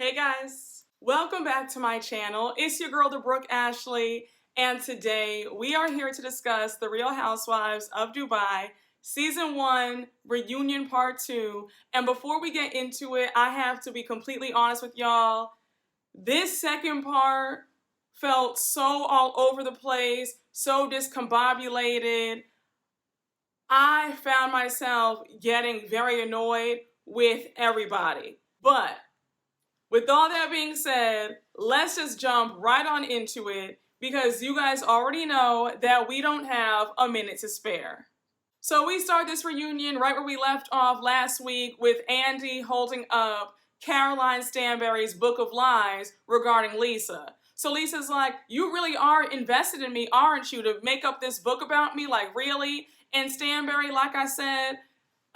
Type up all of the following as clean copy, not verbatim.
Hey guys, welcome back to my channel. It's your girl, the Brooke Ashley, and today we are here to discuss The Real Housewives of Dubai, Season 1, Reunion Part 2. And before we get into it, I have to be completely honest with y'all. This second part felt so all over the place, so discombobulated. I found myself getting very annoyed with everybody. But with all that being said, let's just jump right on into it because you guys already know that we don't have a minute to spare. So we start this reunion right where we left off last week with Andy holding up Caroline Stanberry's book of lies regarding Lesa. So Lisa's like, you really are invested in me, aren't you, to make up this book about me? Like, really? And Stanberry, like I said,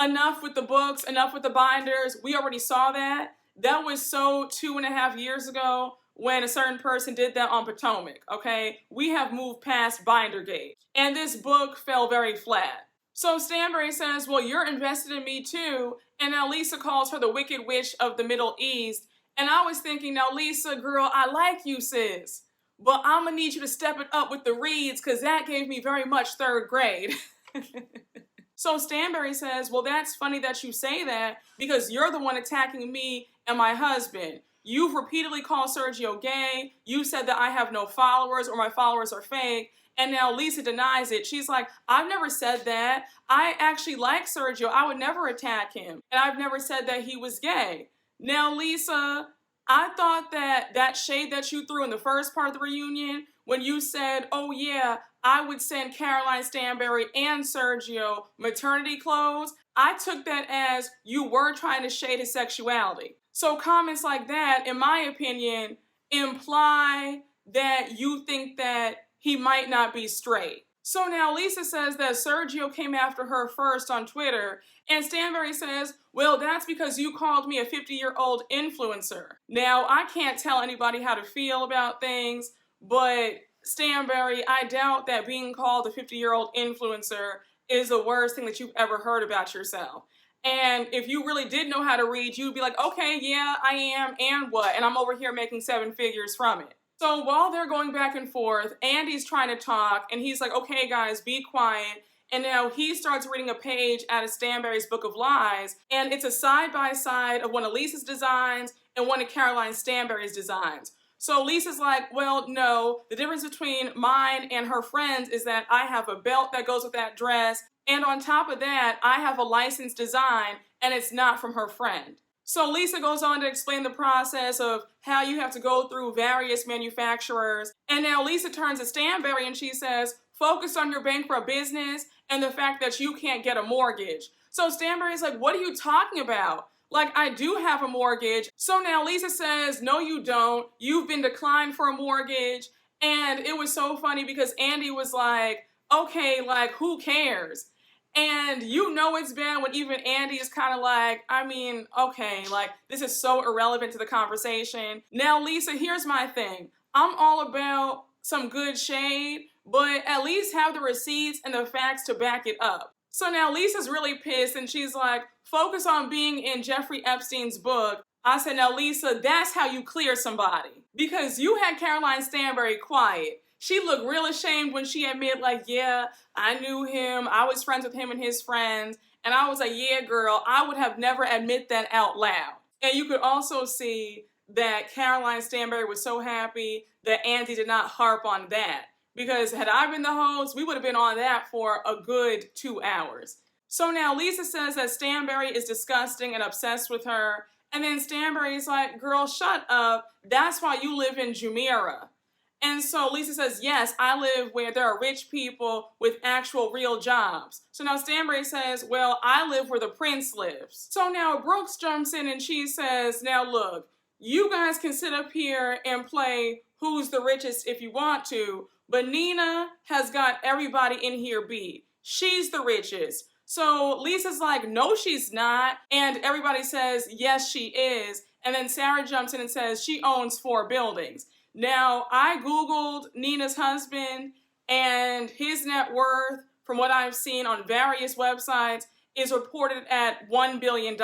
enough with the books, enough with the binders. We already saw that. That was so 2.5 years ago when a certain person did that on Potomac, okay? We have moved past Bindergate. And this book fell very flat. So Stanberry says, well, you're invested in me too. And now Lesa calls her the Wicked Witch of the Middle East. And I was thinking, now Lesa, girl, I like you, sis. But I'm gonna need you to step it up with the reads because that gave me very much 3rd grade. So Stanberry says, well, that's funny that you say that because you're the one attacking me and my husband. You've repeatedly called Sergio gay. You said that I have no followers or my followers are fake. And now Lesa denies it. She's like, I've never said that. I actually like Sergio. I would never attack him. And I've never said that he was gay. Now, Lesa, I thought that that shade that you threw in the first part of the reunion when you said, oh yeah, I would send Caroline Stanberry and Sergio maternity clothes, I took that as you were trying to shade his sexuality. So comments like that, in my opinion, imply that you think that he might not be straight. So now Lesa says that Sergio came after her first on Twitter, and Stanberry says, well, that's because you called me a 50-year-old influencer. Now, I can't tell anybody how to feel about things, but Stanberry, I doubt that being called a 50-year-old influencer is the worst thing that you've ever heard about yourself. And if you really did know how to read, you'd be like, okay, yeah, I am, and what? And I'm over here making 7 figures from it. So while they're going back and forth, Andy's trying to talk, and he's like, okay, guys, be quiet. And now he starts reading a page out of Stanberry's Book of Lies, and it's a side-by-side of one of Lesa's designs and one of Caroline Stanberry's designs. So Lesa's like, well, no, the difference between mine and her friends is that I have a belt that goes with that dress, and on top of that, I have a licensed design, and it's not from her friend. So Lesa goes on to explain the process of how you have to go through various manufacturers, and now Lesa turns to Stanberry and she says, focus on your bankrupt business and the fact that you can't get a mortgage. So Stanberry's like, what are you talking about? Like, I do have a mortgage. So now Lesa says, no, you don't. You've been declined for a mortgage. And it was so funny because Andy was like, okay, like, who cares? And you know it's bad when even Andy is kind of like, I mean, okay, like, this is so irrelevant to the conversation. Now, Lesa, here's my thing. I'm all about some good shade, but at least have the receipts and the facts to back it up. So now Lisa's really pissed and she's like, focus on being in Jeffrey Epstein's book. I said, now Lesa, that's how you clear somebody. Because you had Caroline Stanberry quiet. She looked real ashamed when she admitted, like, yeah, I knew him. I was friends with him and his friends. And I was like, yeah, girl, I would have never admit that out loud. And you could also see that Caroline Stanberry was so happy that Andy did not harp on that. Because had I been the host, we would have been on that for a good 2 hours. So now Lesa says that Stanberry is disgusting and obsessed with her. And then Stanberry's like, girl, shut up. That's why you live in Jumeirah. And so Lesa says, yes, I live where there are rich people with actual real jobs. So now Stanberry says, well, I live where the prince lives. So now Brooks jumps in and she says, now look, you guys can sit up here and play who's the richest if you want to, but Nina has got everybody in here beat. She's the richest. So Lisa's like, no, she's not. And everybody says, yes, she is. And then Sarah jumps in and says, she owns 4 buildings. Now, I Googled Nina's husband, and his net worth, from what I've seen on various websites, is reported at $1 billion.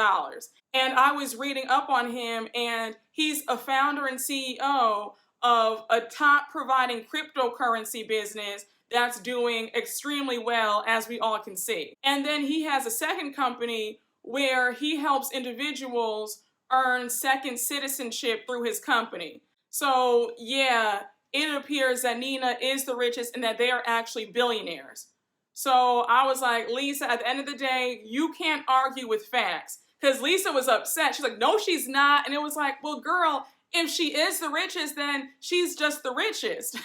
And I was reading up on him, and he's a founder and CEO of a top providing cryptocurrency business that's doing extremely well, as we all can see. And then he has a second company where he helps individuals earn second citizenship through his company. So yeah, it appears that Nina is the richest and that they are actually billionaires. So I was like, Lesa, at the end of the day, you can't argue with facts. Because Lesa was upset. She's like, no, she's not. And it was like, well, girl, if she is the richest, then she's just the richest.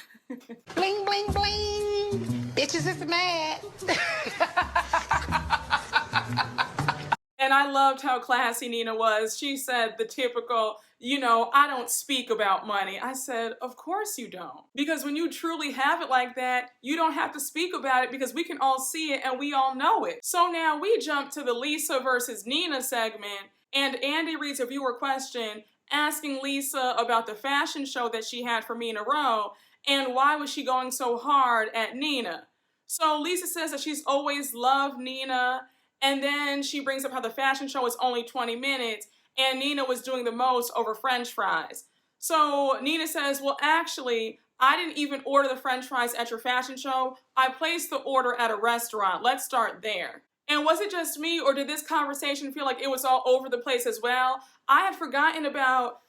Bling, bling, bling. Bitches is mad. And I loved how classy Nina was. She said the typical, I don't speak about money. I said, of course you don't. Because when you truly have it like that, you don't have to speak about it because we can all see it and we all know it. So now we jump to the Lesa versus Nina segment, and Andy reads a viewer question asking Lesa about the fashion show that she had for Me in a Row and why was she going so hard at Nina. So Lesa says that she's always loved Nina, and then she brings up how the fashion show was only 20 minutes and Nina was doing the most over French fries. So Nina says, well, actually, I didn't even order the French fries at your fashion show. I placed the order at a restaurant. Let's start there. And was it just me, or did this conversation feel like it was all over the place as well? I had forgotten about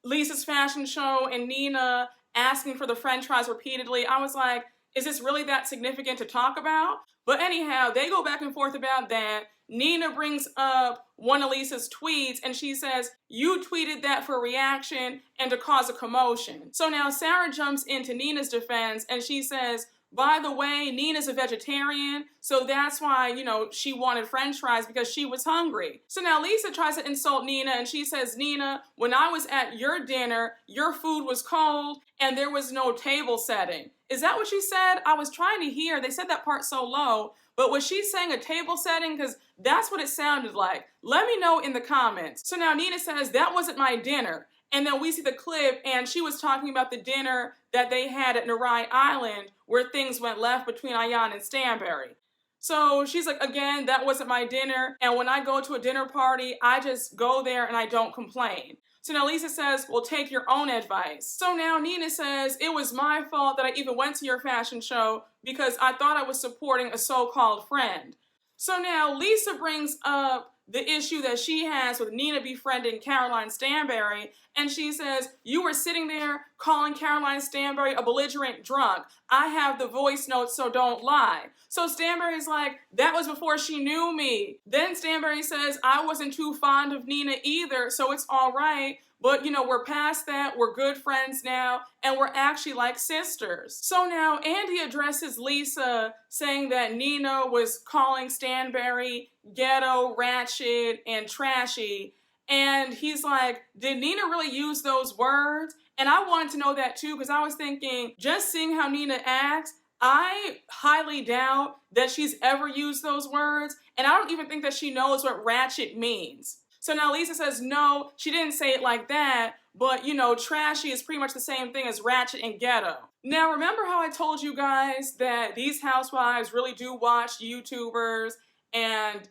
Lesa's fashion show and Nina asking for the French fries repeatedly. I was like, is this really that significant to talk about? But anyhow, they go back and forth about that. Nina brings up one of Lesa's tweets and she says, you tweeted that for reaction and to cause a commotion. So now Sarah jumps into Nina's defense and she says, by the way, Nina's a vegetarian, so that's why, she wanted French fries because she was hungry. So now Lesa tries to insult Nina and she says, Nina, when I was at your dinner, your food was cold and there was no table setting. Is that what she said? I was trying to hear. They said that part so low, but was she saying a table setting? Because that's what it sounded like. Let me know in the comments. So now Nina says, that wasn't my dinner. And then we see the clip and she was talking about the dinner that they had at Narai Island where things went left between Ayan and Stanberry. So she's like, again, that wasn't my dinner. And when I go to a dinner party, I just go there and I don't complain. So now Lesa says, well, take your own advice. So now Nina says, it was my fault that I even went to your fashion show because I thought I was supporting a so-called friend. So now Lesa brings up the issue that she has with Nina befriending Caroline Stanberry, and she says, you were sitting there calling Caroline Stanberry a belligerent drunk. I have the voice notes, so don't lie. So Stanberry's like, that was before she knew me. Then Stanberry says, I wasn't too fond of Nina either, so it's all right. But, we're past that, we're good friends now, and we're actually like sisters. So now Andy addresses Lesa, saying that Nina was calling Stanberry ghetto, ratchet, and trashy. And he's like, did Nina really use those words? And I wanted to know that too, because I was thinking, just seeing how Nina acts, I highly doubt that she's ever used those words. And I don't even think that she knows what ratchet means. So now Lesa says, no, she didn't say it like that, but trashy is pretty much the same thing as ratchet and ghetto. Now, remember how I told you guys that these housewives really do watch YouTubers, and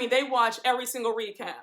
they watch every single recap.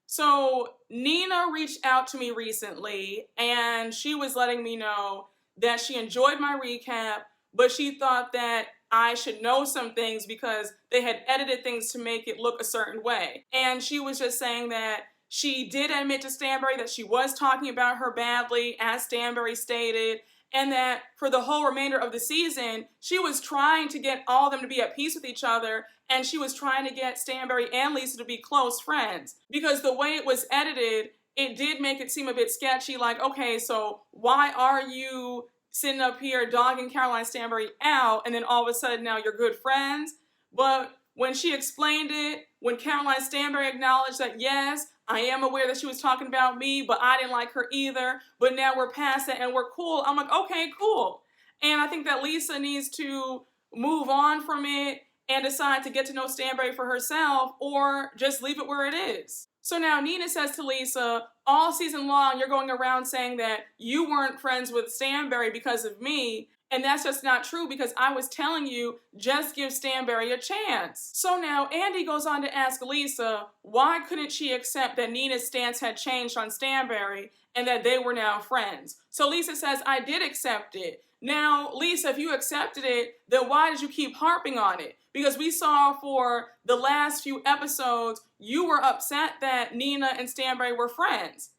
So Nina reached out to me recently, and she was letting me know that she enjoyed my recap, but she thought that I should know some things because they had edited things to make it look a certain way. And she was just saying that she did admit to Stanberry that she was talking about her badly, as Stanberry stated, and that for the whole remainder of the season, she was trying to get all of them to be at peace with each other, and she was trying to get Stanberry and Lesa to be close friends. Because the way it was edited, it did make it seem a bit sketchy, like, okay, so why are you sitting up here dogging Caroline Stanberry out, and then all of a sudden now you're good friends? But when she explained it, when Caroline Stanberry acknowledged that, yes, I am aware that she was talking about me, but I didn't like her either, but now we're past that and we're cool, I'm like, okay, cool. And I think that Lesa needs to move on from it and decide to get to know Stanberry for herself, or just leave it where it is. So now Nina says to Lesa, all season long you're going around saying that you weren't friends with Stanberry because of me, and that's just not true because I was telling you, just give Stanberry a chance. So now Andy goes on to ask Lesa, why couldn't she accept that Nina's stance had changed on Stanberry and that they were now friends? So Lesa says, I did accept it. Now, Lesa, if you accepted it, then why did you keep harping on it? Because we saw for the last few episodes, you were upset that Nina and Stanberry were friends.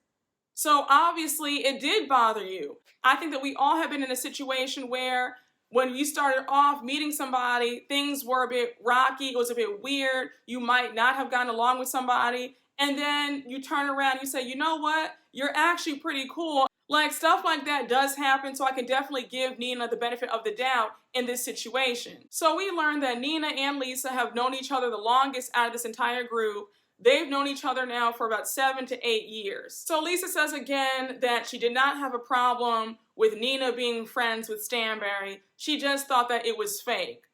So obviously it did bother you. I think that we all have been in a situation where when you started off meeting somebody, things were a bit rocky, it was a bit weird, you might not have gotten along with somebody, and then you turn around and you say, you know what, you're actually pretty cool. Like, stuff like that does happen, so I can definitely give Nina the benefit of the doubt in this situation. So we learned that Nina and Lesa have known each other the longest out of this entire group. They've known each other now for about 7 to 8 years. So Lesa says again that she did not have a problem with Nina being friends with Stanberry. She just thought that it was fake.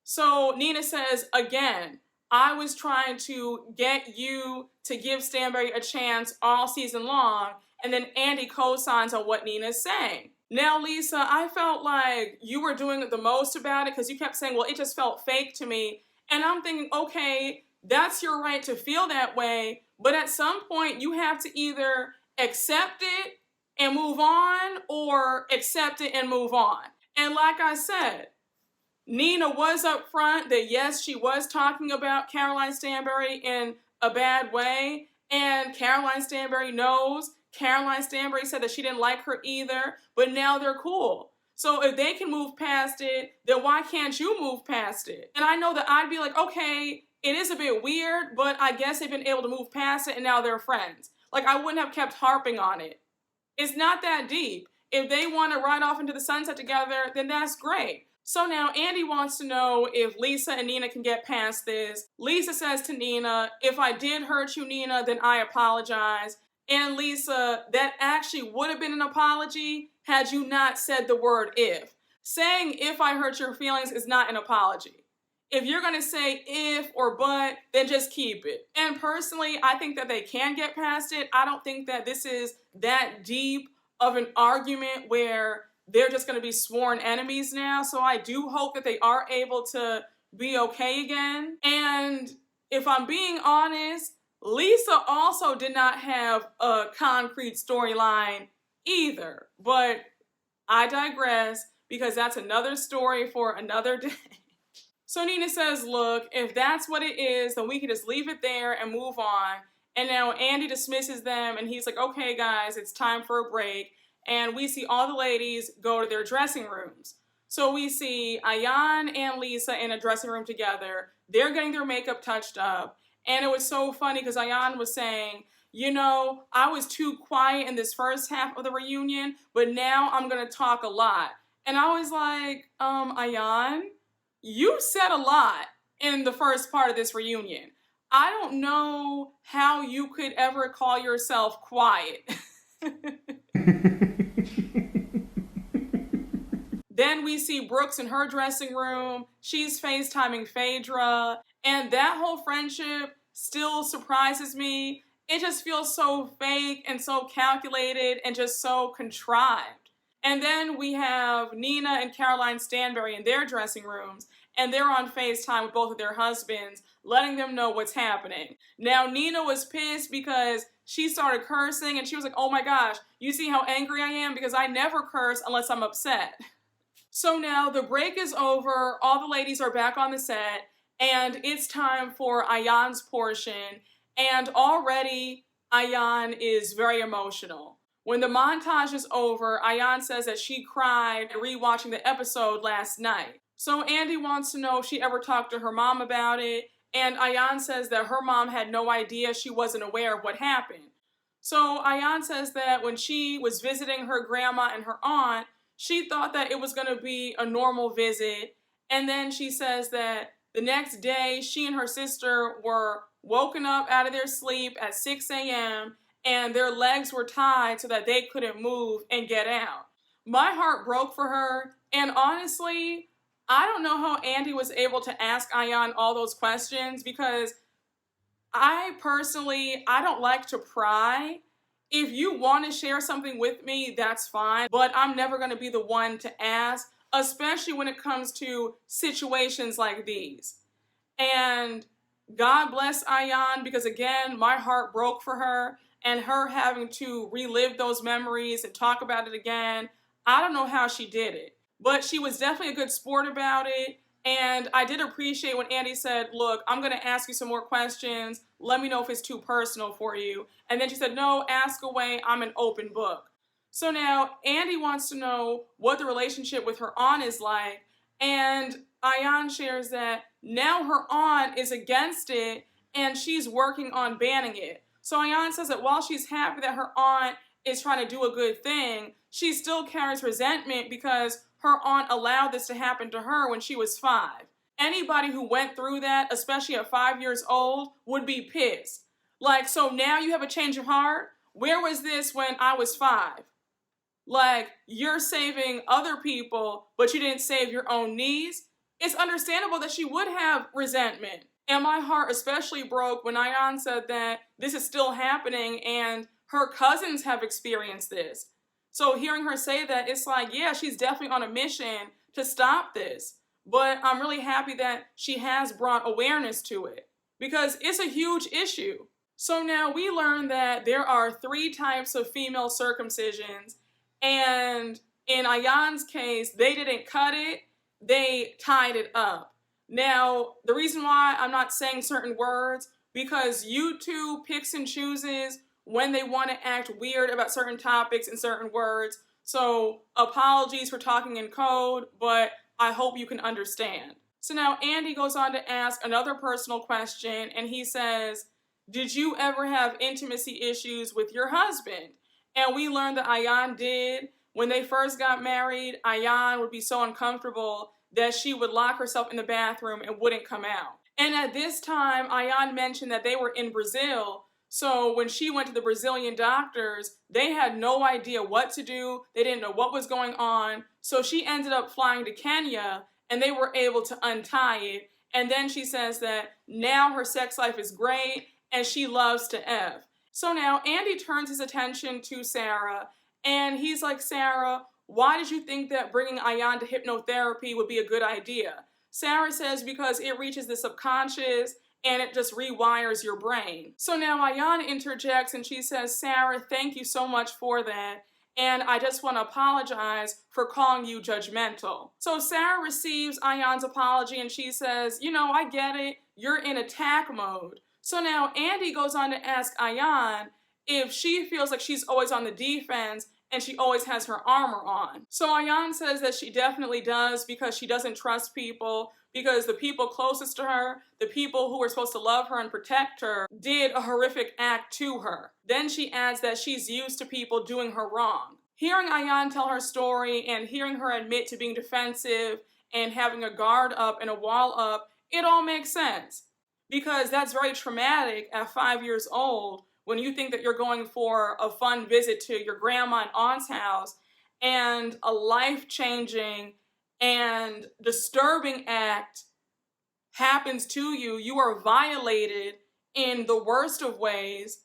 So Nina says again, I was trying to get you to give Stanberry a chance all season long, and then Andy co-signs on what Nina's saying. Now, Lesa, I felt like you were doing the most about it because you kept saying, well, it just felt fake to me. And I'm thinking, okay, that's your right to feel that way, but at some point you have to either accept it and move on or accept it and move on. And like I said, Nina was upfront that yes, she was talking about Caroline Stanberry in a bad way, and Caroline Stanberry knows. Caroline Stanberry said that she didn't like her either, but now they're cool. So if they can move past it, then why can't you move past it? And I know that I'd be like, okay, it is a bit weird, but I guess they've been able to move past it and now they're friends. Like, I wouldn't have kept harping on it. It's not that deep. If they want to ride off into the sunset together, then that's great. So now Andy wants to know if Lesa and Nina can get past this. Lesa says to Nina, if I did hurt you, Nina, then I apologize. And Lesa, that actually would have been an apology had you not said the word if. Saying if I hurt your feelings is not an apology. If you're going to say if or but, then just keep it. And personally, I think that they can get past it. I don't think that this is that deep of an argument where they're just going to be sworn enemies now. So I do hope that they are able to be okay again. And if I'm being honest, Lesa also did not have a concrete storyline either. But I digress because that's another story for another day. So Nina says, look, if that's what it is, then we can just leave it there and move on. And now Andy dismisses them and he's like, okay, guys, it's time for a break. And we see all the ladies go to their dressing rooms. So we see Ayan and Lesa in a dressing room together. They're getting their makeup touched up. And it was so funny because Ayan was saying, you know, I was too quiet in this first half of the reunion, but now I'm going to talk a lot. And I was like, Ayan, you said a lot in the first part of this reunion. I don't know how you could ever call yourself quiet. Then we see Brooks in her dressing room. She's FaceTiming Phaedra. And that whole friendship still surprises me. It just feels so fake and so calculated and just so contrived. And then we have Nina and Caroline Stanberry in their dressing rooms. And they're on FaceTime with both of their husbands, letting them know what's happening. Now, Nina was pissed because she started cursing and she was like, oh my gosh, you see how angry I am? Because I never curse unless I'm upset. So now the break is over, all the ladies are back on the set, and it's time for Ayan's portion, and already Ayan is very emotional. When the montage is over, Ayan says that she cried rewatching the episode last night. So Andy wants to know if she ever talked to her mom about it, and Ayan says that her mom had no idea, she wasn't aware of what happened. So Ayan says that when she was visiting her grandma and her aunt, she thought that it was going to be a normal visit, and then she says that the next day she and her sister were woken up out of their sleep at 6 a.m. and their legs were tied so that they couldn't move and get out. My heart broke for her, and honestly, I don't know how Andy was able to ask Ayan all those questions because I personally, I don't like to pry. If you want to share something with me, that's fine, but I'm never going to be the one to ask, especially when it comes to situations like these. And God bless Ayan, because again, my heart broke for her, and her having to relive those memories and talk about it again. I don't know how she did it, but she was definitely a good sport about it. And I did appreciate when Andy said, look, I'm going to ask you some more questions. Let me know if it's too personal for you. And then she said, no, ask away. I'm an open book. So now Andy wants to know what the relationship with her aunt is like. And Ayan shares that now her aunt is against it and she's working on banning it. So Ayan says that while she's happy that her aunt is trying to do a good thing, she still carries resentment because her aunt allowed this to happen to her when she was 5. Anybody who went through that, especially at 5 years old, would be pissed. Like, so now you have a change of heart? Where was this when I was 5? Like, you're saving other people, but you didn't save your own needs. It's understandable that she would have resentment. And my heart especially broke when Ayan said that this is still happening and her cousins have experienced this. So hearing her say that, it's like, yeah, she's definitely on a mission to stop this. But I'm really happy that she has brought awareness to it because it's a huge issue. So now we learn that there are 3 types of female circumcisions. And in Ayan's case, they didn't cut it, they tied it up. Now, the reason why I'm not saying certain words, because YouTube picks and chooses when they want to act weird about certain topics and certain words. So apologies for talking in code, but I hope you can understand. So now Andy goes on to ask another personal question, and he says, did you ever have intimacy issues with your husband? And we learned that Ayan did. When they first got married, Ayan would be so uncomfortable that she would lock herself in the bathroom and wouldn't come out. And at this time, Ayan mentioned that they were in Brazil. So when she went to the Brazilian doctors, they had no idea what to do. They didn't know what was going on. So she ended up flying to Kenya and they were able to untie it. And then she says that now her sex life is great and she loves to F. So now Andy turns his attention to Sarah and he's like, Sarah, why did you think that bringing Ayan to hypnotherapy would be a good idea? Sarah says because it reaches the subconscious and it just rewires your brain. So now Ayan interjects and she says, Sarah, thank you so much for that. And I just want to apologize for calling you judgmental. So Sarah receives Ayan's apology and she says, you know, I get it. You're in attack mode. So now Andy goes on to ask Ayan if she feels like she's always on the defense and she always has her armor on. So Ayan says that she definitely does because she doesn't trust people, because the people closest to her, the people who were supposed to love her and protect her, did a horrific act to her. Then she adds that she's used to people doing her wrong. Hearing Ayan tell her story and hearing her admit to being defensive and having a guard up and a wall up, it all makes sense. Because that's very traumatic at 5 years old when you think that you're going for a fun visit to your grandma and aunt's house and a life-changing and disturbing act happens to you. You are violated in the worst of ways.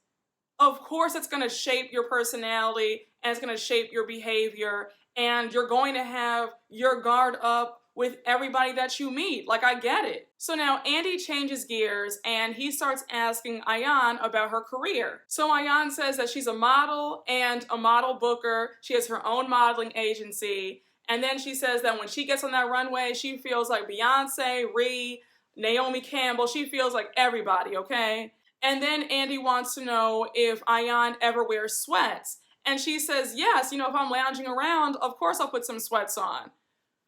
Of course, it's going to shape your personality and it's going to shape your behavior, and you're going to have your guard up with everybody that you meet. Like, I get it. So now Andy changes gears and he starts asking Ayan about her career. So Ayan says that she's a model and a model booker. She has her own modeling agency. And then she says that when she gets on that runway, she feels like Beyonce, Ree, Naomi Campbell. She feels like everybody, okay? And then Andy wants to know if Ayan ever wears sweats. And she says, yes, you know, if I'm lounging around, of course I'll put some sweats on.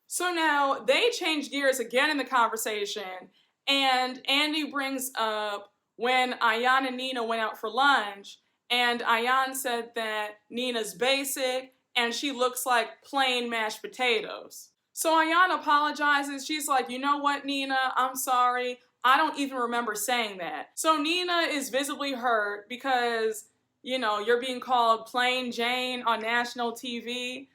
So now they change gears again in the conversation, and Andy brings up when Ayan and Nina went out for lunch, and Ayan said that Nina's basic and she looks like plain mashed potatoes. So Ayan apologizes. She's like, you know what, Nina, I'm sorry. I don't even remember saying that. So Nina is visibly hurt because, you know, you're being called plain Jane on national TV.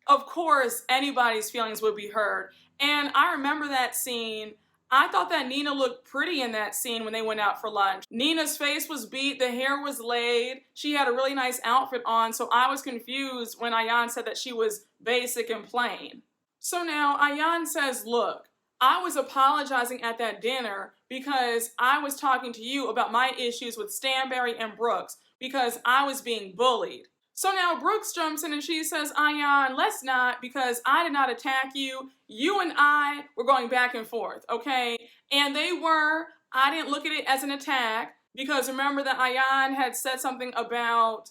Of course, anybody's feelings would be hurt. And I remember that scene. I thought that Nina looked pretty in that scene when they went out for lunch. Nina's face was beat, the hair was laid, she had a really nice outfit on, so I was confused when Ayan said that she was basic and plain. So now Ayan says, look, I was apologizing at that dinner because I was talking to you about my issues with Stanberry and Brooks because I was being bullied. So now Brooks jumps in and she says, Ayan, let's not, because I did not attack you. You and I were going back and forth, okay? And they were. I didn't look at it as an attack because remember that Ayan had said something about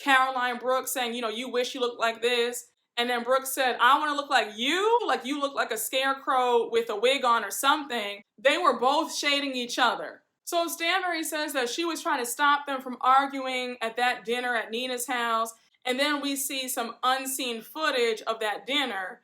Caroline Brooks saying, you know, you wish you looked like this. And then Brooks said, I want to look like you look like a scarecrow with a wig on or something. They were both shading each other. So Stanberry says that she was trying to stop them from arguing at that dinner at Nina's house. And then we see some unseen footage of that dinner.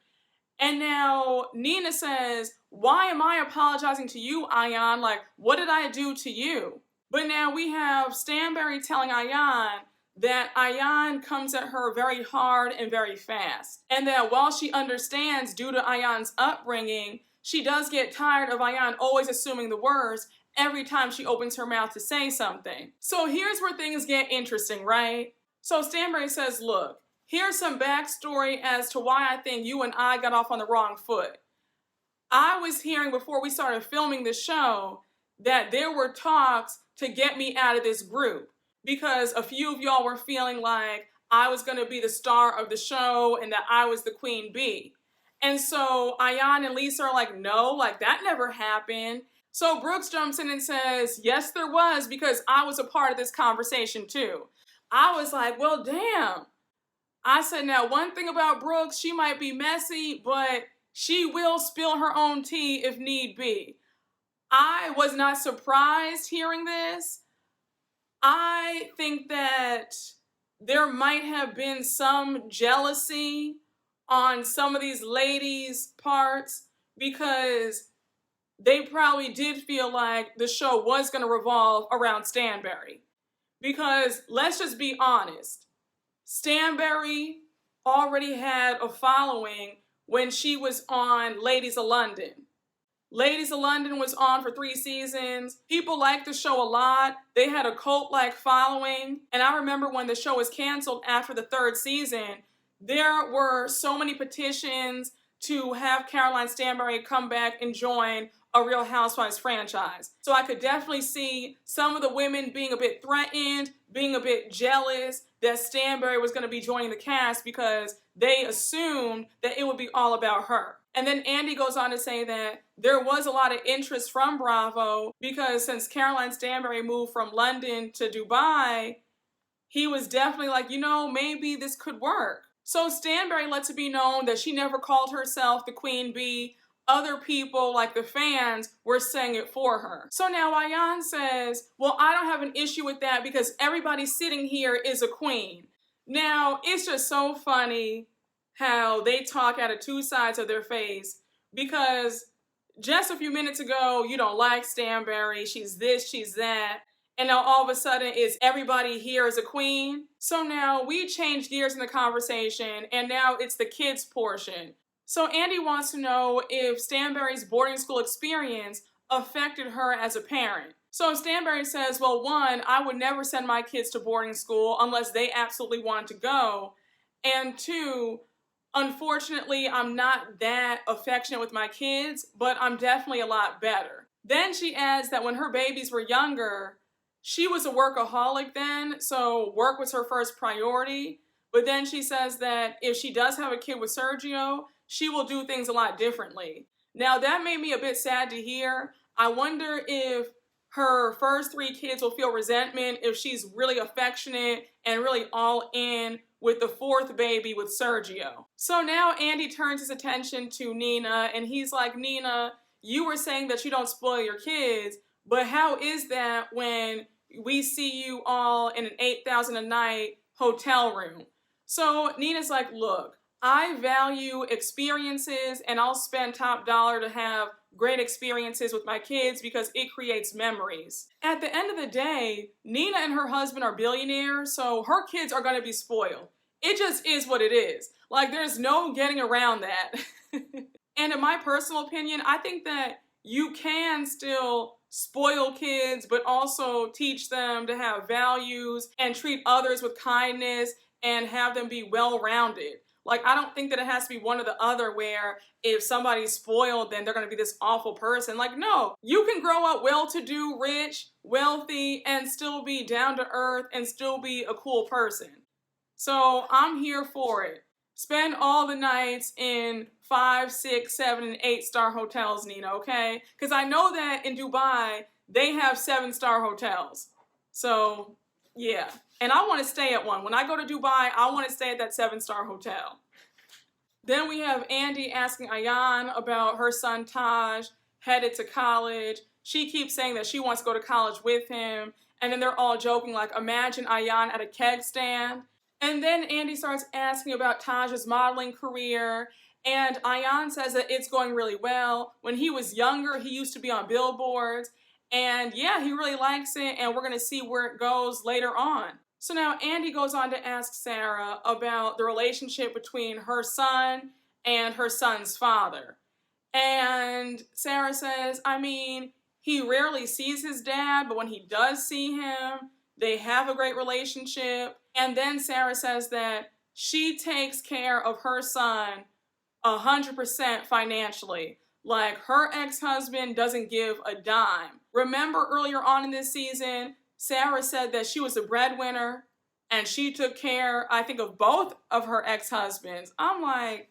And now Nina says, why am I apologizing to you, Ayan? Like, what did I do to you? But now we have Stanberry telling Ayan that Ayan comes at her very hard and very fast. And that while she understands due to Ayan's upbringing, she does get tired of Ayan always assuming the worst every time she opens her mouth to say something. So here's where things get interesting, right? So Stanberry says, look, here's some backstory as to why I think you and I got off on the wrong foot. I was hearing before we started filming the show that there were talks to get me out of this group because a few of y'all were feeling like I was going to be the star of the show and that I was the queen bee. And so Ayan and Lesa are like, no, like that never happened. So Brooks jumps in and says, yes, there was, because I was a part of this conversation too. I was like, well, damn. I said, now, one thing about Brooks, she might be messy, but she will spill her own tea if need be. I was not surprised hearing this. I think that there might have been some jealousy on some of these ladies' parts because they probably did feel like the show was going to revolve around Stanberry. Because let's just be honest, Stanberry already had a following when she was on Ladies of London. Ladies of London was on for 3 seasons. People liked the show a lot. They had a cult-like following. And I remember when the show was canceled after the 3rd season, there were so many petitions to have Caroline Stanberry come back and join a Real Housewives franchise. So I could definitely see some of the women being a bit threatened, being a bit jealous that Stanberry was going to be joining the cast because they assumed that it would be all about her. And then Andy goes on to say that there was a lot of interest from Bravo because since Caroline Stanberry moved from London to Dubai, he was definitely like, you know, maybe this could work. So Stanberry lets it be known that she never called herself the queen bee. Other people, like the fans, were saying it for her. So now Ayan says, well, I don't have an issue with that because everybody sitting here is a queen. Now, it's just so funny how they talk out of 2 sides of their face because just a few minutes ago, you don't like Stanberry, she's this, she's that, and now all of a sudden it's everybody here is a queen. So now we change gears in the conversation and now it's the kids portion. So Andy wants to know if Stanberry's boarding school experience affected her as a parent. So Stanberry says, well, 1, I would never send my kids to boarding school unless they absolutely wanted to go. And 2, unfortunately, I'm not that affectionate with my kids, but I'm definitely a lot better. Then she adds that when her babies were younger, she was a workaholic then, so work was her first priority. But then she says that if she does have a kid with Sergio, she will do things a lot differently. Now that made me a bit sad to hear. I wonder if her first 3 kids will feel resentment if she's really affectionate and really all in with the 4th baby with Sergio. So now Andy turns his attention to Nina and he's like, Nina, you were saying that you don't spoil your kids, but how is that when we see you all in an $8,000 a night hotel room? So Nina's like, look, I value experiences and I'll spend top dollar to have great experiences with my kids because it creates memories. At the end of the day, Nina and her husband are billionaires, so her kids are going to be spoiled. It just is what it is. Like, there's no getting around that. And in my personal opinion, I think that you can still spoil kids, but also teach them to have values and treat others with kindness and have them be well-rounded. Like, I don't think that it has to be one or the other, where if somebody's spoiled, then they're going to be this awful person. Like, no, you can grow up well-to-do, rich, wealthy, and still be down to earth and still be a cool person. So I'm here for it. Spend all the nights in 5, 6, 7, and 8-star hotels, Nina, okay? Because I know that in Dubai, they have 7-star hotels. So, yeah. And I want to stay at one. When I go to Dubai, I want to stay at that 7-star hotel. Then we have Andy asking Ayan about her son Taj, headed to college. She keeps saying that she wants to go to college with him. And then they're all joking, like, imagine Ayan at a keg stand. And then Andy starts asking about Taj's modeling career. And Ayan says that it's going really well. When he was younger, he used to be on billboards. And yeah, he really likes it. And we're going to see where it goes later on. So now Andy goes on to ask Sarah about the relationship between her son and her son's father. And Sarah says, I mean, he rarely sees his dad, but when he does see him, they have a great relationship. And then Sarah says that she takes care of her son 100% financially. Like, her ex-husband doesn't give a dime. Remember earlier on in this season, Sarah said that she was a breadwinner and she took care, I think, of both of her ex-husbands. I'm like,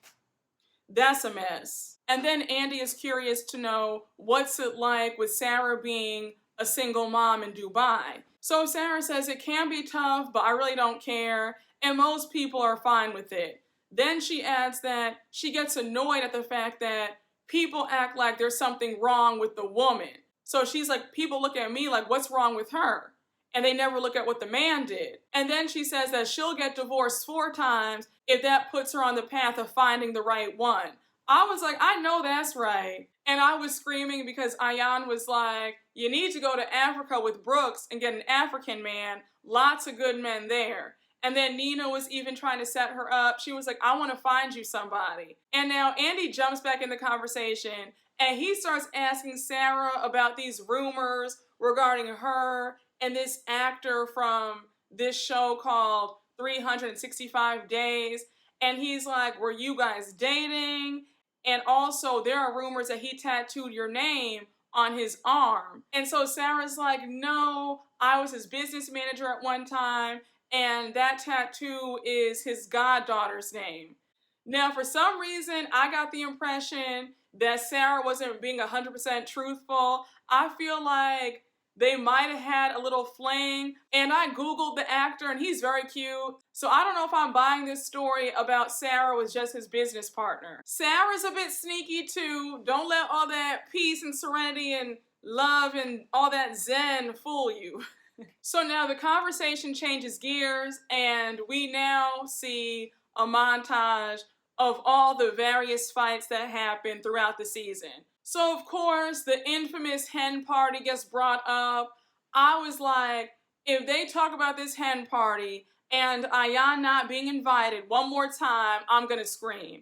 that's a mess. And then Andy is curious to know what's it like with Sarah being a single mom in Dubai. So Sarah says it can be tough, but I really don't care, and most people are fine with it. Then she adds that she gets annoyed at the fact that people act like there's something wrong with the woman. So she's like, people look at me like, what's wrong with her? And they never look at what the man did. And then she says that she'll get divorced 4 times if that puts her on the path of finding the right one. I was like, I know that's right. And I was screaming because Ayan was like, you need to go to Africa with Brooks and get an African man. Lots of good men there. And then Nina was even trying to set her up. She was like, I want to find you somebody. And now Andy jumps back in the conversation and he starts asking Sarah about these rumors regarding her and this actor from this show called 365 Days. And he's like, were you guys dating? And also, there are rumors that he tattooed your name on his arm. And so Sarah's like, no, I was his business manager at one time, and that tattoo is his goddaughter's name. Now, for some reason, I got the impression that Sarah wasn't being 100% truthful. I feel like they might have had a little fling, and I Googled the actor, and he's very cute. So I don't know if I'm buying this story about Sarah was just his business partner. Sarah's a bit sneaky too. Don't let all that peace and serenity and love and all that zen fool you. So now the conversation changes gears, and we now see a montage of all the various fights that happen throughout the season. So, of course, the infamous hen party gets brought up. I was like, if they talk about this hen party and Ayan not being invited one more time, I'm going to scream.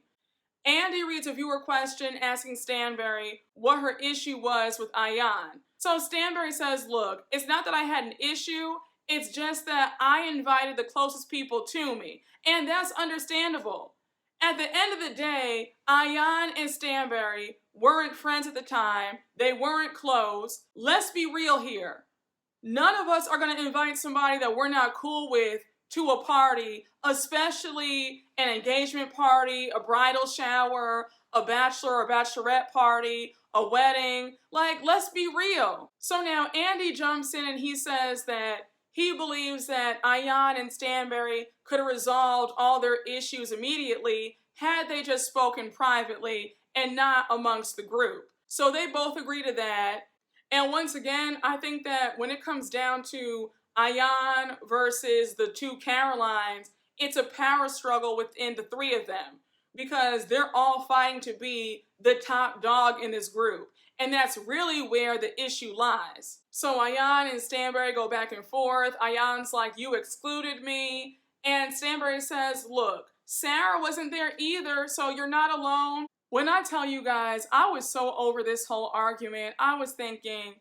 Andy reads a viewer question asking Stanberry what her issue was with Ayan. So Stanberry says, look, it's not that I had an issue, it's just that I invited the closest people to me. And that's understandable. At the end of the day, Ayan and Stanberry weren't friends at the time. They weren't close. Let's be real here. None of us are going to invite somebody that we're not cool with to a party, especially an engagement party, a bridal shower, a bachelor or bachelorette party, a wedding. Like, let's be real. So now Andy jumps in and he says that he believes that Ayan and Stanberry could have resolved all their issues immediately had they just spoken privately and not amongst the group. So they both agree to that. And once again, I think that when it comes down to Ayan versus the 2 Carolines, it's a power struggle within the 3 of them because they're all fighting to be the top dog in this group. And that's really where the issue lies. So Ayan and Stanberry go back and forth. Ayan's like, you excluded me. And Stanberry says, look, Sarah wasn't there either, so you're not alone. When I tell you guys, I was so over this whole argument. I was thinking,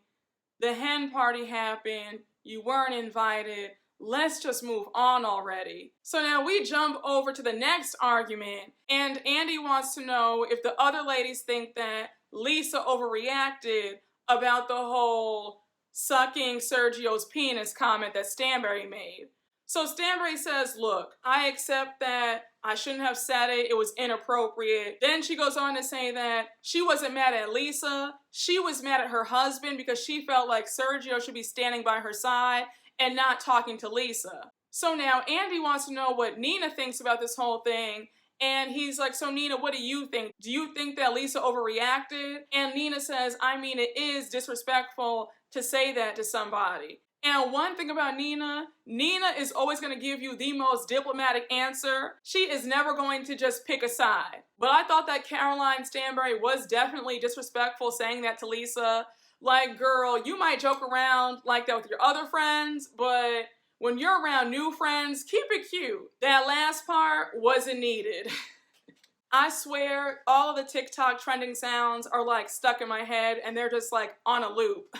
the hen party happened, you weren't invited, let's just move on already. So now we jump over to the next argument, and Andy wants to know if the other ladies think that Lesa overreacted about the whole sucking Sergio's penis comment that Stanberry made. So Stanberry says, look, I accept that. I shouldn't have said it. It was inappropriate. Then she goes on to say that she wasn't mad at Lesa. She was mad at her husband because she felt like Sergio should be standing by her side and not talking to Lesa. So now Andy wants to know what Nina thinks about this whole thing. And he's like, so Nina, what do you think? Do you think that Lesa overreacted? And Nina says, I mean, it is disrespectful to say that to somebody. And one thing about Nina is always going to give you the most diplomatic answer. She is never going to just pick a side. But I thought that Caroline Stanberry was definitely disrespectful saying that to Lesa. Like, girl, you might joke around like that with your other friends, but when you're around new friends, keep it cute. That last part wasn't needed. I swear, all of the TikTok trending sounds are like stuck in my head and they're just like on a loop.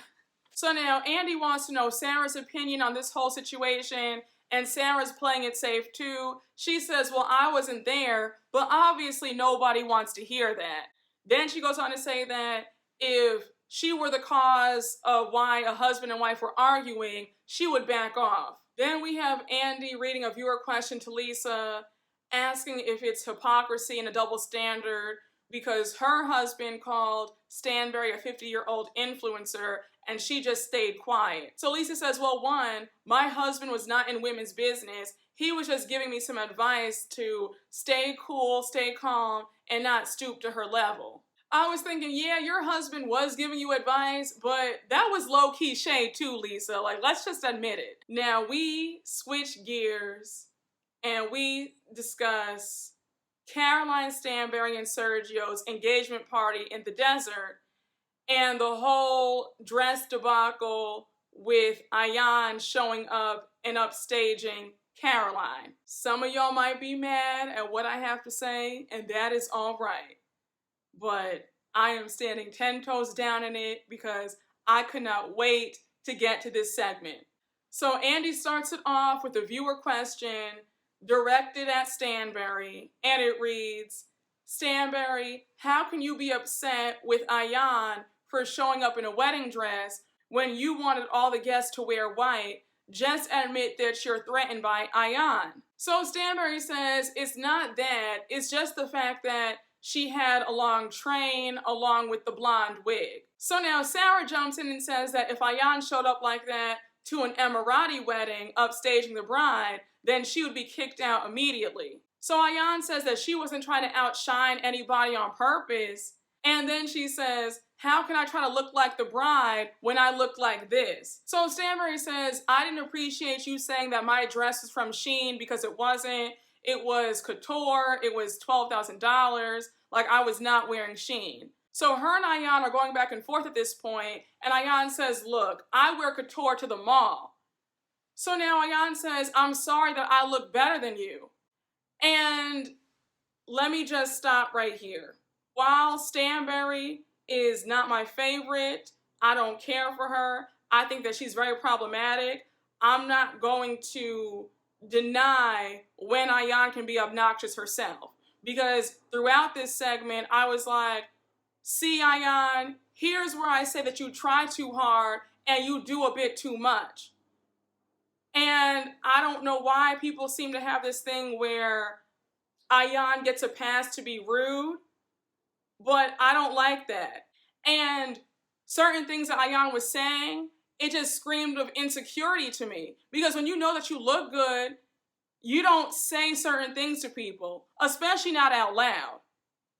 So now Andy wants to know Sarah's opinion on this whole situation, and Sarah's playing it safe too. She says, well, I wasn't there, but obviously nobody wants to hear that. Then she goes on to say that if she were the cause of why a husband and wife were arguing, she would back off. Then we have Andy reading a viewer question to Lesa, asking if it's hypocrisy and a double standard because her husband called Stanberry a 50-year-old influencer and she just stayed quiet. So Lesa says, well, one, my husband was not in women's business. He was just giving me some advice to stay cool, stay calm, and not stoop to her level. I was thinking, yeah, your husband was giving you advice, but that was low-key shade too, Lesa. Like, let's just admit it. Now, we switch gears and we discuss Caroline Stanberry and Sergio's engagement party in the desert and the whole dress debacle with Ayan showing up and upstaging Caroline. Some of y'all might be mad at what I have to say, and that is all right. But I am standing 10 toes down in it because I could not wait to get to this segment. So Andy starts it off with a viewer question directed at Stanberry, and it reads, Stanberry, how can you be upset with Ayan for showing up in a wedding dress when you wanted all the guests to wear white? Just admit that you're threatened by Ayan. So Stanberry says it's not that, it's just the fact that she had a long train along with the blonde wig. So now Sarah jumps in and says that if Ayan showed up like that to an Emirati wedding upstaging the bride, then she would be kicked out immediately. So Ayan says that she wasn't trying to outshine anybody on purpose. And then she says, how can I try to look like the bride when I look like this? So Stanberry says, I didn't appreciate you saying that my dress is from Shein because it wasn't. It was couture. It was $12,000. Like, I was not wearing Shein. So her and Ayan are going back and forth at this point, and Ayan says, look, I wear couture to the mall. So now Ayan says, I'm sorry that I look better than you. And let me just stop right here. While Stanberry is not my favorite, I don't care for her, I think that she's very problematic, I'm not going to deny when Ayan can be obnoxious herself. Because throughout this segment, I was like, see, Ayan, here's where I say that you try too hard and you do a bit too much. And I don't know why people seem to have this thing where Ayan gets a pass to be rude, but I don't like that. And certain things that Ayan was saying, it just screamed of insecurity to me. Because when you know that you look good, you don't say certain things to people, especially not out loud.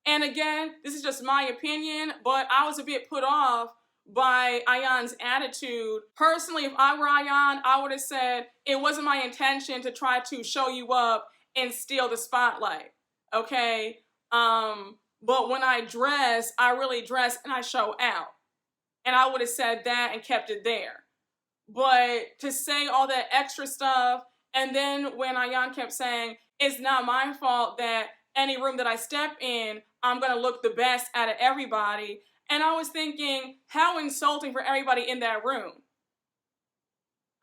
And again, this is just my opinion, but I was a bit put off by Ayan's attitude. Personally, if I were Ayan, I would have said, it wasn't my intention to try to show you up and steal the spotlight, okay? But when I dress, I really dress and I show out. And I would have said that and kept it there. But to say all that extra stuff, and then when Ayan kept saying, it's not my fault that any room that I step in, I'm gonna look the best out of everybody. And I was thinking, how insulting for everybody in that room.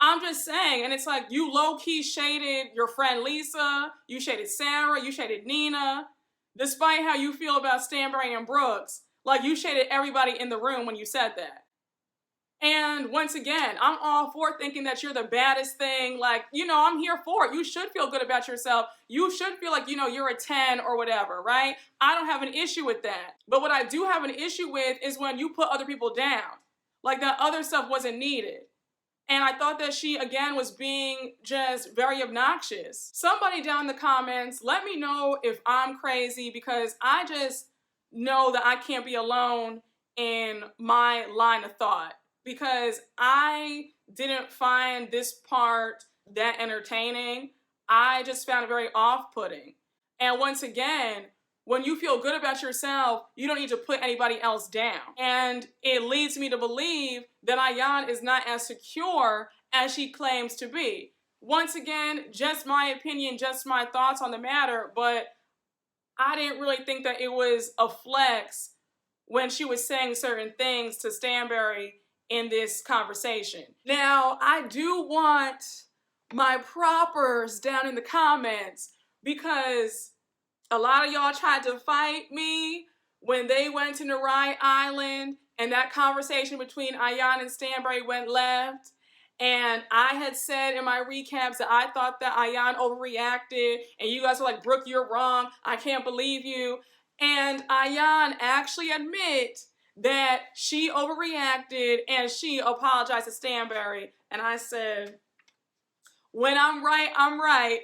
I'm just saying, and it's like, you low-key shaded your friend Lisa, you shaded Sarah, you shaded Nina, despite how you feel about Stanberry and Brooks, like you shaded everybody in the room when you said that. And once again, I'm all for thinking that you're the baddest thing. Like, I'm here for it. You should feel good about yourself. You should feel like, you're a 10 or whatever, right? I don't have an issue with that. But what I do have an issue with is when you put other people down. Like that other stuff wasn't needed. And I thought that she, again, was being just very obnoxious. Somebody down in the comments, let me know if I'm crazy, because I just know that I can't be alone in my line of thought. Because I didn't find this part that entertaining. I just found it very off-putting. And once again, when you feel good about yourself, you don't need to put anybody else down. And it leads me to believe that Ayan is not as secure as she claims to be. Once again, just my opinion, just my thoughts on the matter, but I didn't really think that it was a flex when she was saying certain things to Stanberry in this conversation. Now, I do want my propers down in the comments, because a lot of y'all tried to fight me when they went to Narai Island and that conversation between Ayan and Stanberry went left. And I had said in my recaps that I thought that Ayan overreacted, and you guys were like, Brooke, you're wrong. I can't believe you. And Ayan actually admit that she overreacted and she apologized to Stanberry. And I said, when I'm right, I'm right.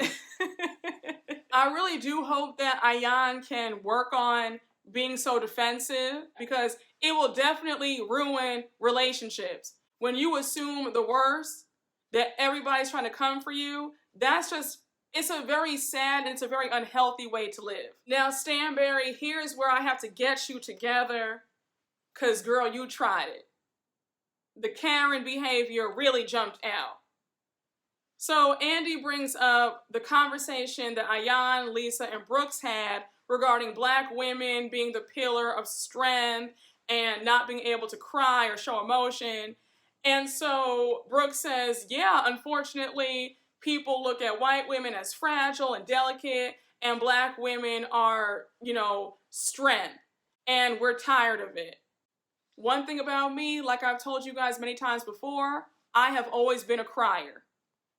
I really do hope that Ayan can work on being so defensive, because it will definitely ruin relationships. When you assume the worst, that everybody's trying to come for you, it's a very sad and it's a very unhealthy way to live. Now, Stanberry, here's where I have to get you together. Because, girl, you tried it. The Karen behavior really jumped out. So Andy brings up the conversation that Ayan, Lesa, and Brooks had regarding Black women being the pillar of strength and not being able to cry or show emotion. And so Brooks says, yeah, unfortunately, people look at white women as fragile and delicate, and Black women are, strength. And we're tired of it. One thing about me, like I've told you guys many times before, I have always been a crier.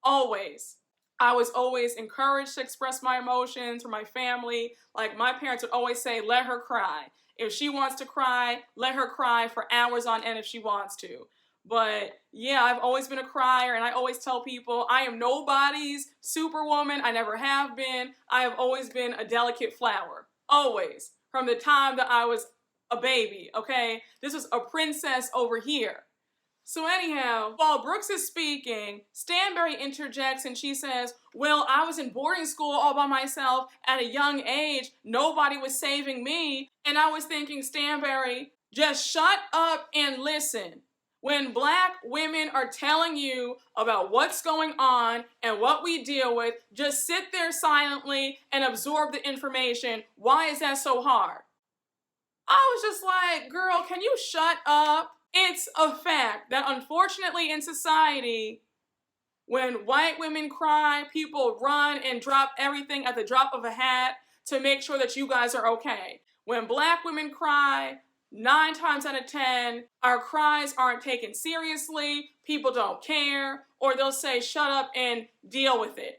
Always. I was always encouraged to express my emotions from my family. Like my parents would always say, let her cry. If she wants to cry, let her cry for hours on end if she wants to. But yeah, I've always been a crier, and I always tell people I am nobody's superwoman. I never have been. I have always been a delicate flower. Always. From the time that I was a baby, okay? This was a princess over here. So anyhow, while Brooks is speaking, Stanberry interjects and she says, well, I was in boarding school all by myself at a young age. Nobody was saving me. And I was thinking, Stanberry, just shut up and listen. When Black women are telling you about what's going on and what we deal with, just sit there silently and absorb the information. Why is that so hard? I was just like, girl, can you shut up? It's a fact that unfortunately in society, when white women cry, people run and drop everything at the drop of a hat to make sure that you guys are okay. When Black women cry, 9 times out of 10, our cries aren't taken seriously, people don't care, or they'll say, shut up and deal with it.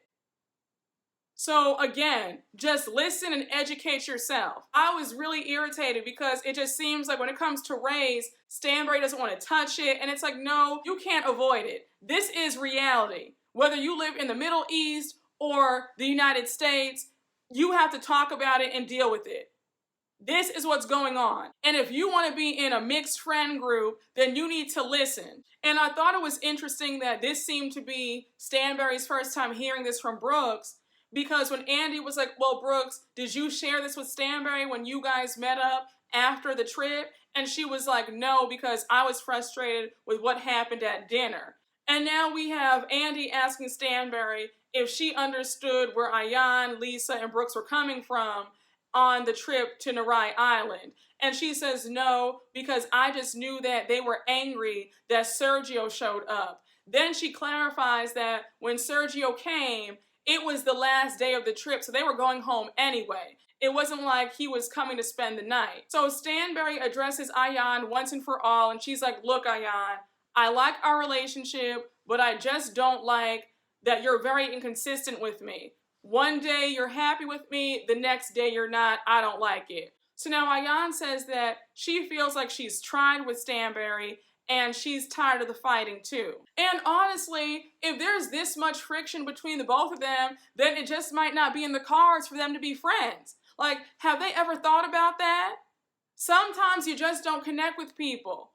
So again, just listen and educate yourself. I was really irritated because it just seems like when it comes to race, Stanberry doesn't want to touch it. And it's like, no, you can't avoid it. This is reality. Whether you live in the Middle East or the United States, you have to talk about it and deal with it. This is what's going on. And if you want to be in a mixed friend group, then you need to listen. And I thought it was interesting that this seemed to be Stanberry's first time hearing this from Brooks, because when Andy was like, well, Brooks, did you share this with Stanberry when you guys met up after the trip? And she was like, no, because I was frustrated with what happened at dinner. And now we have Andy asking Stanberry if she understood where Ayan, Lesa, and Brooks were coming from. on the trip to Narai Island. And she says no, because I just knew that they were angry that Sergio showed up. Then she clarifies that when Sergio came, it was the last day of the trip, so they were going home anyway. It wasn't like he was coming to spend the night. So Stanberry addresses Ayan once and for all, and she's like, look, Ayan, I like our relationship, but I just don't like that you're very inconsistent with me. One day you're happy with me, the next day you're not. I don't like it. So now Ayan says that she feels like she's tried with Stanberry and she's tired of the fighting too. And honestly, if there's this much friction between the both of them, then it just might not be in the cards for them to be friends. Like, have they ever thought about that? Sometimes you just don't connect with people.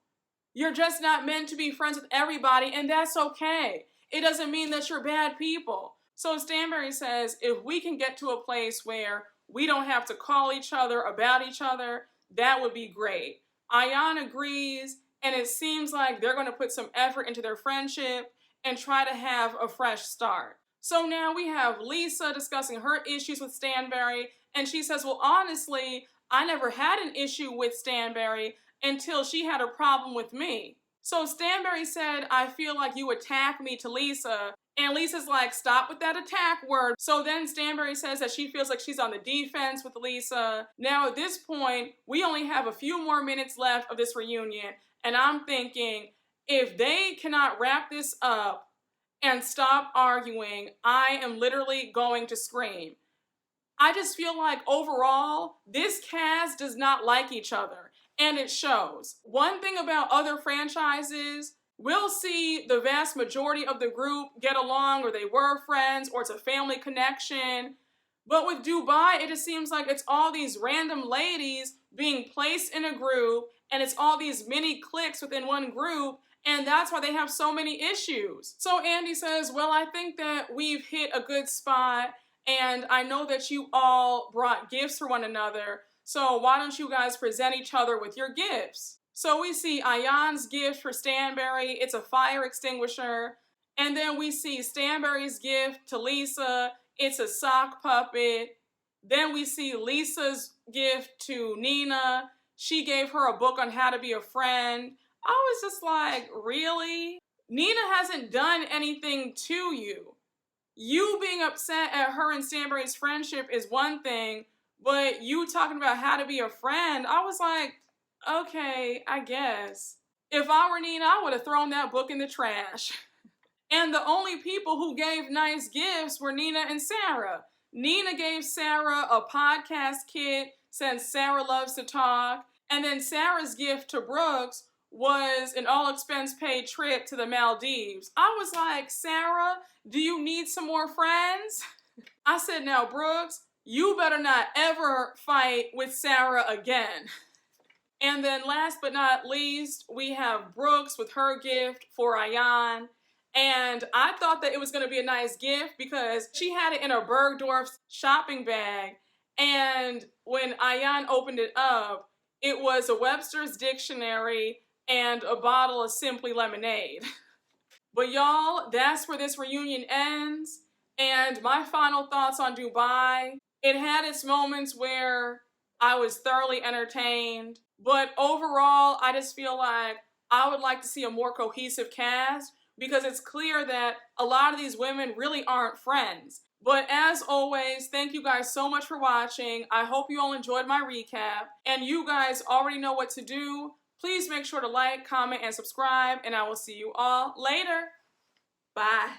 You're just not meant to be friends with everybody, and that's okay. It doesn't mean that you're bad people. So Stanberry says, if we can get to a place where we don't have to call each other about each other, that would be great. Ayan agrees, and it seems like they're going to put some effort into their friendship and try to have a fresh start. So now we have Lesa discussing her issues with Stanberry, and she says, well, honestly, I never had an issue with Stanberry until she had a problem with me. So Stanberry said, I feel like you attack me to Lesa. And Lisa's like, stop with that attack word. So then Stanberry says that she feels like she's on the defense with Lesa. Now at this point, we only have a few more minutes left of this reunion. And I'm thinking, if they cannot wrap this up and stop arguing, I am literally going to scream. I just feel like overall, this cast does not like each other. And it shows. One thing about other franchises, we'll see the vast majority of the group get along, or they were friends, or it's a family connection. But with Dubai, it just seems like it's all these random ladies being placed in a group, and it's all these mini cliques within one group, and that's why they have so many issues. So Andy says, well, I think that we've hit a good spot, and I know that you all brought gifts for one another, so why don't you guys present each other with your gifts? So we see Ayan's gift for Stanberry. It's a fire extinguisher. And then we see Stanberry's gift to Lesa. It's a sock puppet. Then we see Lisa's gift to Nina. She gave her a book on how to be a friend. I was just like, really? Nina hasn't done anything to you. You being upset at her and Stanberry's friendship is one thing, but you talking about how to be a friend, I was like, okay, I guess. If I were Nina, I would have thrown that book in the trash. And the only people who gave nice gifts were Nina and Sarah. Nina gave Sarah a podcast kit, since Sarah loves to talk. And then Sarah's gift to Brooks was an all-expense-paid trip to the Maldives. I was like, Sarah, do you need some more friends? I said, now, Brooks, you better not ever fight with Sarah again. And then last but not least, we have Brooks with her gift for Ayan. And I thought that it was going to be a nice gift because she had it in a Bergdorf shopping bag. And when Ayan opened it up, it was a Webster's dictionary and a bottle of Simply Lemonade. But y'all, that's where this reunion ends. And my final thoughts on Dubai, it had its moments where I was thoroughly entertained. But overall, I just feel like I would like to see a more cohesive cast because it's clear that a lot of these women really aren't friends. But as always, thank you guys so much for watching. I hope you all enjoyed my recap. And you guys already know what to do. Please make sure to like, comment, and subscribe. And I will see you all later. Bye.